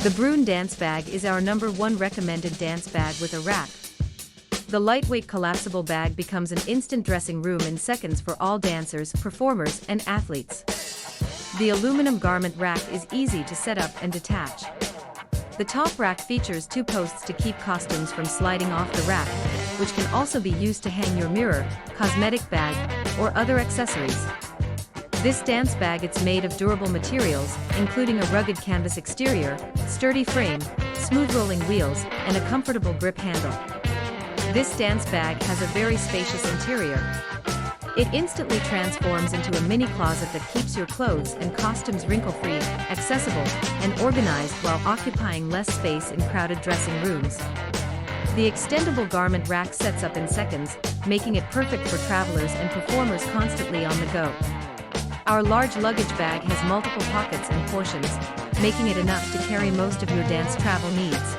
The Bruun dance bag is our #1 recommended dance bag with a rack. The lightweight collapsible bag becomes an instant dressing room in seconds for all dancers, performers, and athletes. The aluminum garment rack is easy to set up and detach. The top rack features 2 posts to keep costumes from sliding off the rack, which can also be used to hang your mirror, cosmetic bag, or other accessories. This dance bag is made of durable materials, including a rugged canvas exterior, sturdy frame, smooth rolling wheels, and a comfortable grip handle. This dance bag has a very spacious interior. It instantly transforms into a mini closet that keeps your clothes and costumes wrinkle-free, accessible, and organized while occupying less space in crowded dressing rooms. The extendable garment rack sets up in seconds, making it perfect for travelers and performers constantly on the go. Our large luggage bag has multiple pockets and portions, making it enough to carry most of your dance travel needs.